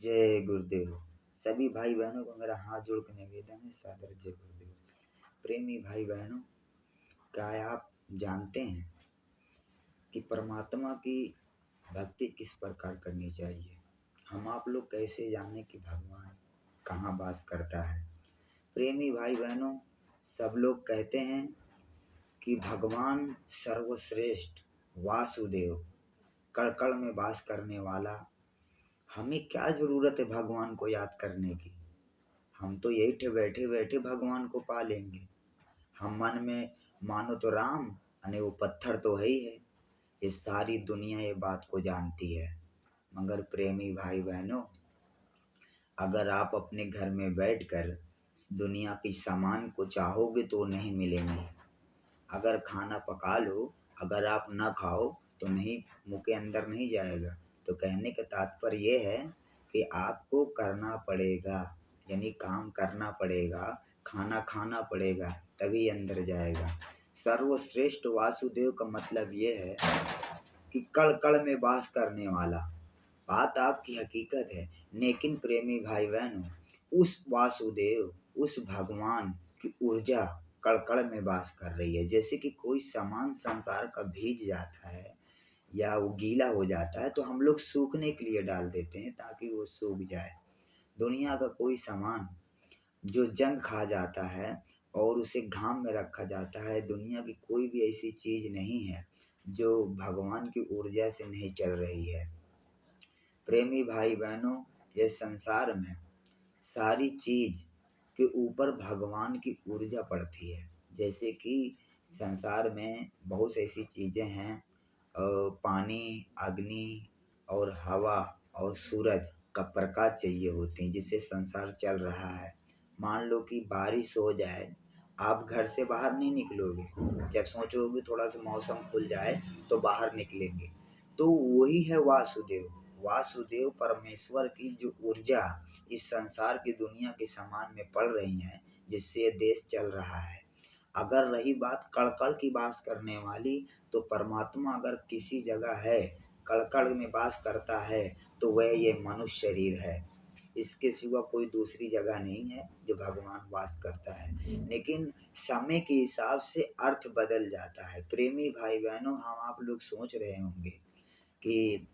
जय गुरुदेव। सभी भाई बहनों को मेरा हाथ जोड़ के निवेदन है, सादर जय गुरुदेव। प्रेमी भाई बहनों, क्या आप जानते हैं कि परमात्मा की भक्ति किस प्रकार करनी चाहिए? हम आप लोग कैसे जाने कि भगवान कहाँ वास करता है? प्रेमी भाई बहनों, सब लोग कहते हैं कि भगवान सर्वश्रेष्ठ वासुदेव कण कण में वास करने वाला। हमें क्या जरूरत है भगवान को याद करने की? हम तो यही बैठे बैठे भगवान को पा लेंगे। हम मन में मानो तो राम, अने वो पत्थर तो है ही है। ये सारी दुनिया ये बात को जानती है। मगर प्रेमी भाई बहनों, अगर आप अपने घर में बैठकर दुनिया की सामान को चाहोगे तो नहीं मिलेंगे। अगर खाना पका लो, अगर आप ना खाओ तो नहीं, मुंह के अंदर नहीं जाएगा। तो कहने का तात्पर्य ये है कि आपको करना पड़ेगा, यानी काम करना पड़ेगा, खाना खाना पड़ेगा, तभी अंदर जाएगा। सर्वश्रेष्ठ वासुदेव का मतलब ये है कि कण कण में वास करने वाला। बात आपकी हकीकत है, लेकिन प्रेमी भाई बहनों, उस वासुदेव, उस भगवान की ऊर्जा कण कण में वास कर रही है। जैसे कि कोई सामान संसार का भीग जाता है या वो गीला हो जाता है तो हम लोग सूखने के लिए डाल देते हैं ताकि वो सूख जाए। दुनिया का कोई सामान जो जंग खा जाता है और उसे घाम में रखा जाता है, दुनिया की कोई भी ऐसी चीज नहीं है जो भगवान की ऊर्जा से नहीं चल रही है। प्रेमी भाई बहनों, ये संसार में सारी चीज के ऊपर भगवान की ऊर्जा पड़ती है। जैसे कि संसार में बहुत ऐसी चीजें हैं, पानी, अग्नि और हवा और सूरज का प्रकाश चाहिए होते हैं जिससे संसार चल रहा है। मान लो कि बारिश हो जाए, आप घर से बाहर नहीं निकलोगे। जब सोचोगे थोड़ा सा मौसम खुल जाए तो बाहर निकलेंगे। तो वही है वासुदेव। वासुदेव परमेश्वर की जो ऊर्जा इस संसार की दुनिया के सामान में पड़ रही है, जिससे देश चल रहा है। अगर रही बात कड़ की बात करने वाली, तो परमात्मा अगर किसी जगह है, कड़ में वास करता है, तो वह ये मनुष्य शरीर है। इसके सिवा कोई दूसरी जगह नहीं है जो भगवान वास करता है। लेकिन समय के हिसाब से अर्थ बदल जाता है। प्रेमी भाई बहनों, हम आप लोग सोच रहे होंगे कि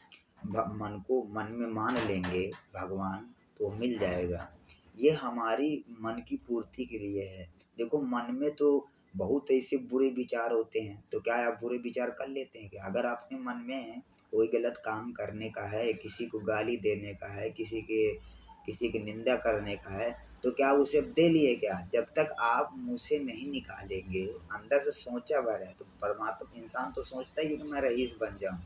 मन को मन में मान लेंगे भगवान तो मिल जाएगा। ये हमारी मन की पूर्ति के लिए है। देखो, मन में तो बहुत ऐसे बुरे विचार होते हैं, तो क्या आप बुरे विचार कर लेते हैं? कि अगर आपके मन में कोई गलत काम करने का है, किसी को गाली देने का है, किसी की निंदा करने का है, तो क्या उसे दे लिए? क्या जब तक आप मुंह से नहीं निकालेंगे, अंदर से सोचा भर है। तो परमात्मा, इंसान तो सोचता ही है कि मैं रईस बन जाऊं।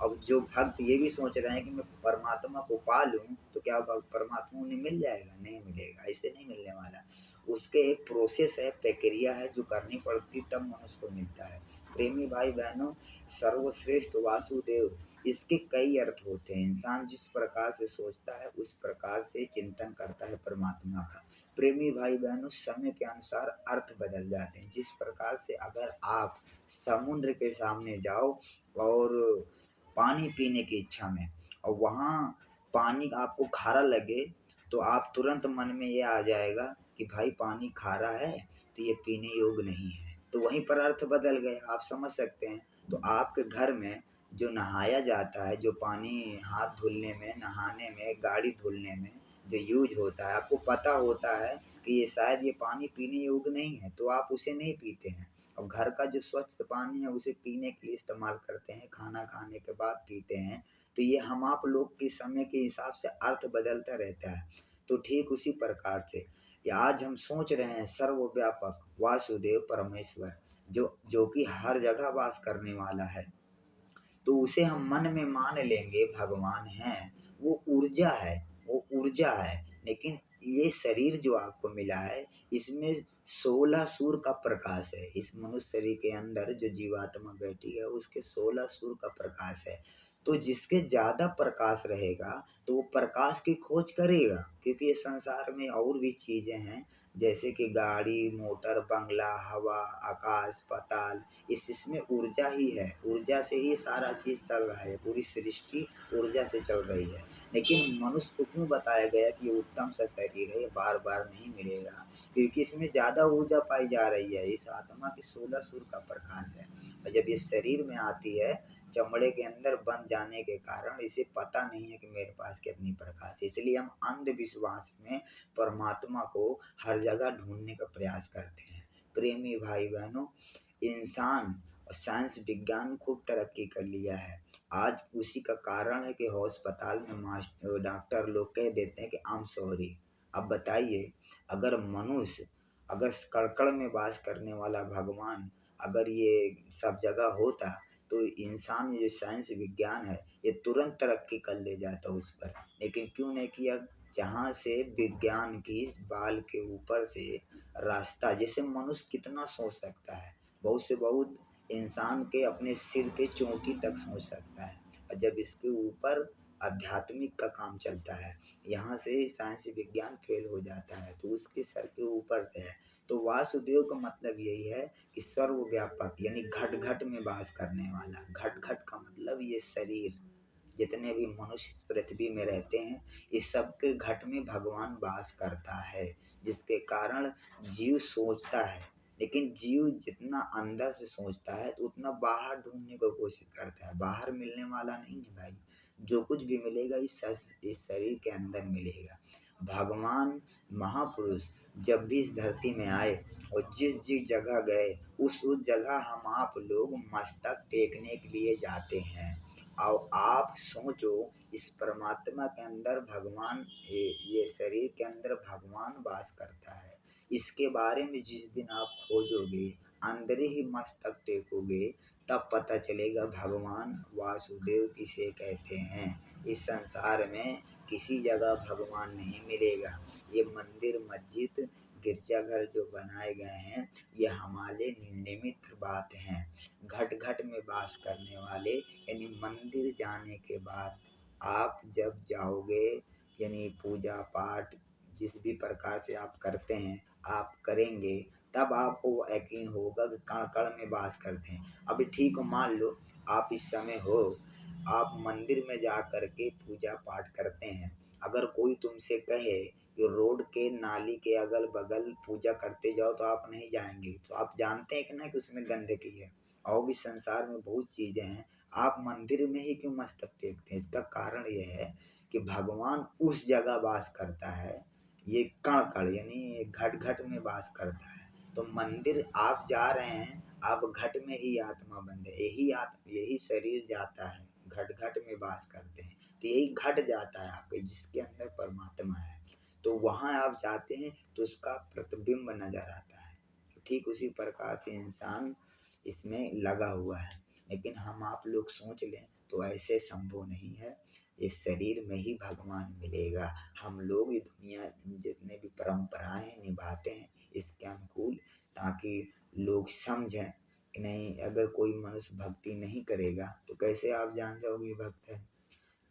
अब जो भक्त ये भी सोच रहे हैं कि मैं परमात्मा को पा लूं, तो क्या परमात्मा उन्हें मिल जाएगा? नहीं मिलेगा, ऐसे नहीं मिलने वाला। उसके एक प्रोसेस है, प्रक्रिया है जो करनी पड़ती, तब मनुष्य को मिलता है। प्रेमी भाई बहनों, सर्वश्रेष्ठ वासुदेव, इसके कई अर्थ होते हैं। इंसान जिस प्रकार से सोचता है उस प्रकार से चिंतन करता है परमात्मा का। प्रेमी भाई बहनों, समय के अनुसार अर्थ बदल जाते हैं। जिस प्रकार से अगर आप समुद्र के सामने जाओ और पानी पीने की इच्छा में, और वहाँ पानी आपको खारा लगे, तो आप तुरंत मन में ये आ जाएगा कि भाई पानी खारा है तो ये पीने योग्य नहीं है। तो वहीं पर अर्थ बदल गए, आप समझ सकते हैं। तो आपके घर में जो नहाया जाता है, जो पानी हाथ धुलने में, नहाने में, गाड़ी धुलने में जो यूज होता है, आपको पता होता है कि ये शायद ये पानी पीने योग्य नहीं है, तो आप उसे नहीं पीते हैं। और घर का जो स्वच्छ पानी है उसे पीने के लिए इस्तेमाल करते हैं, खाना खाने के बाद पीते हैं। तो ये हम आप लोग के समय के हिसाब से अर्थ बदलता रहता है। तो ठीक उसी प्रकार से ये आज हम सोच रहे हैं सर्वव्यापक वासुदेव परमेश्वर, जो कि हर जगह वास करने वाला है, तो उसे हम मन में मान लेंगे भगवान है। वो ऊर्जा है, वो ऊर्जा है। लेकिन ये शरीर जो आपको मिला है, इसमें 16 सूर्य का प्रकाश है। इस मनुष्य शरीर के अंदर जो जीवात्मा बैठी है उसके 16 सूर्य का प्रकाश है। तो जिसके ज्यादा प्रकाश रहेगा तो वो प्रकाश की खोज करेगा, क्योंकि ये संसार में और भी चीजें हैं, जैसे कि गाड़ी, मोटर, बंगला, हवा, आकाश, पाताल, इसमें ऊर्जा ही है। ऊर्जा से ही सारा चीज चल रहा है, पूरी सृष्टि ऊर्जा से चल रही है। लेकिन मनुष्य को क्यों बताया गया कि ये उत्तम सा शरीर है, ये बार बार नहीं मिलेगा? क्योंकि इसमें ज्यादा ऊर्जा पाई जा रही है। इस आत्मा के 16 सूर्य का प्रकाश है, और जब ये शरीर में आती है, चमड़े के अंदर बंद जाने के कारण इसे पता नहीं है कि मेरे पास कितनी प्रकाश है। इसलिए हम अंधविश्वास में परमात्मा को हर जगह ढूंढने का प्रयास करते हैं। प्रेमी भाई बहनों, इंसान और साइंस विज्ञान खूब तरक्की कर लिया है। आज उसी का कारण है कि अस्पताल में मास्टर डॉक्टर लोग कह देते हैं कि आई एम सॉरी। अब बताइए, अगर मनुष्य, अगर कड़कड़ में वास करने वाला भगवान अगर ये सब जगह होता, तो इंसान, ये जो साइंस विज्ञान है, ये तुरंत तरक्की कर ले जाता उस पर। लेकिन क्यों नहीं किया? जहाँ से विज्ञान की बाल के ऊपर से रास्ता, जैसे मनुष्य कितना सोच सकता है, बहुत से बहुत इंसान के अपने सिर के चोटी तक सोच सकता है, और जब इसके ऊपर आध्यात्मिक का काम चलता है, यहाँ से साइंस विज्ञान फेल हो जाता है, तो उसके सर के ऊपर से है। तो वासुदेव का मतलब यही है कि सर्वव्यापक, यानी घट घट में वास करने वाला। घट घट का मतलब ये शरीर, जितने भी मनुष्य इस पृथ्वी में रहते हैं, इस सब के घट में भगवान वास करता है, जिसके कारण जीव सोचता है। लेकिन जीव जितना अंदर से सोचता है, तो उतना बाहर ढूंढने की कोशिश करता है। बाहर मिलने वाला नहीं है भाई, जो कुछ भी मिलेगा इस शरीर के अंदर मिलेगा। भगवान महापुरुष जब भी इस धरती में आए और जिस जिस जगह गए, उस जगह हम आप लोग मस्तक टेकने के लिए जाते हैं। और आप सोचो, इस परमात्मा के अंदर भगवान, ये शरीर के अंदर भगवान वास करता है। इसके बारे में जिस दिन आप खोजोगे, अंदर ही मस्तक टेकोगे, तब पता चलेगा भगवान वासुदेव किसे कहते हैं। इस संसार में किसी जगह भगवान नहीं मिलेगा। ये मंदिर मस्जिद गिरजाघर जो बनाए गए हैं, ये हमारे निमित्त बात हैं। घट घट में वास करने वाले, यानी मंदिर जाने के बाद आप जब जाओगे, यानी पूजा पाठ जिस भी प्रकार से आप करते हैं, आप करेंगे, तब आपको यकीन होगा कि कण कण में वास करते हैं। अभी ठीक हो, मान लो आप इस समय हो, आप मंदिर में जा कर के पूजा पाठ करते हैं। अगर कोई तुमसे कहे कि रोड के नाली के अगल बगल पूजा करते जाओ, तो आप नहीं जाएंगे। तो आप जानते हैं कि ना कि उसमें गंदगी है। और भी संसार में बहुत चीजें हैं, आप मंदिर में ही क्यों मस्तक टेकते हैं? इसका कारण यह है कि भगवान उस जगह वास करता है। ये कण कण, यानी घट घट में वास करता है। तो मंदिर आप जा रहे हैं, आप घट में ही आत्मा बन गए, यही शरीर जाता है, घट घट में वास करते हैं, तो यही घट जाता है आपके, जिसके अंदर परमात्मा है। तो वहां आप जाते हैं, तो उसका प्रतिबिंब नजर आता है। तो ठीक उसी प्रकार से इंसान इसमें लगा हुआ है। लेकिन हम आप लोग सोच लें तो ऐसे संभव नहीं है। इस शरीर में ही भगवान मिलेगा। हम लोग ये दुनिया जितने भी परंपराएं निभाते हैं, इसके अनुकूल, ताकि लोग समझें कि नहीं, अगर कोई मनुष्य भक्ति नहीं करेगा तो कैसे आप जान जाओगे भक्त है?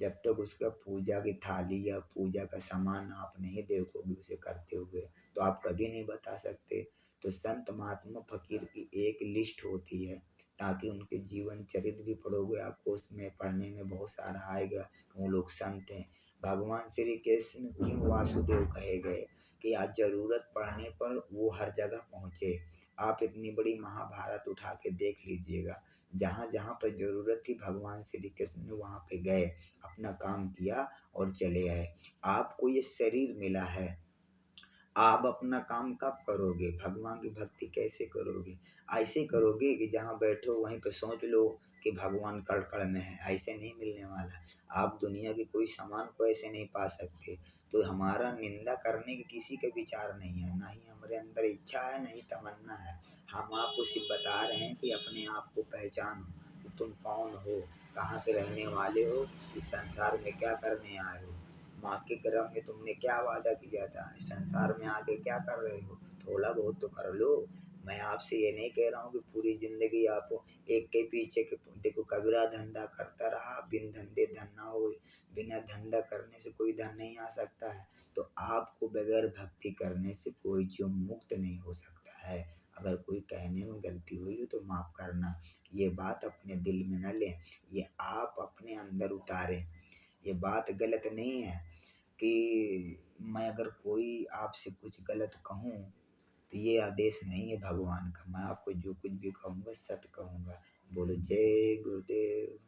जब तक उसका पूजा की थाली या पूजा का सामान आप नहीं देखोगे उसे करते हुए, तो आप कभी नहीं बता सकते। तो संत महात्मा फकीर की एक लिस्ट होती है, ताकि उनके जीवन चरित्र भी पढ़ोगे, आपको उसमें पढ़ने में बहुत सारा आएगा। वो लोग संत हैं। भगवान श्री कृष्ण क्यों वासुदेव कहे गए? कि आज जरूरत पड़ने पर वो हर जगह पहुंचे। आप इतनी बड़ी महाभारत उठा के देख लीजिएगा, जहाँ जहाँ पर जरूरत थी भगवान श्री कृष्ण ने वहां पे गए, अपना काम किया और चले आए। आपको ये शरीर मिला है, आप अपना काम कब करोगे? भगवान की भक्ति कैसे करोगे? ऐसे करोगे कि जहाँ बैठो वहीं पे सोच लो कि भगवान कड़ कड़ में है, ऐसे नहीं मिलने वाला। आप दुनिया के कोई सामान को ऐसे नहीं पा सकते। तो हमारा निंदा करने के किसी के विचार नहीं है, ना ही हमारे अंदर इच्छा है, नहीं तमन्ना है। हम आपको सिर्फ बता रहे हैं कि अपने आप को पहचानो कि तुम कौन हो, कहाँ के रहने वाले हो, इस संसार में क्या करने आए हो, माँ के गर्भ में तुमने क्या वादा किया था, इस संसार में आके क्या कर रहे हो, थोड़ा बहुत तो कर लो। मैं आपसे ये नहीं कह रहा हूँ कि पूरी जिंदगी आप एक के पीछे के, देखो कबीरा धंधा करता रहा, बिन धंधे धन ना हो। बिना धंधा करने से कोई धन नहीं आ सकता है। तो आपको बगैर भक्ति करने से कोई जीव मुक्त नहीं हो सकता है। अगर कोई कहने में गलती हुई हो तो माफ करना। ये बात अपने दिल में न लें, ये आप अपने अंदर उतारें। ये बात गलत नहीं है कि मैं अगर कोई आपसे कुछ गलत कहूँ तो ये आदेश नहीं है भगवान का। मैं आपको जो कुछ भी कहूँगा सत्य कहूँगा। बोलो जय गुरुदेव।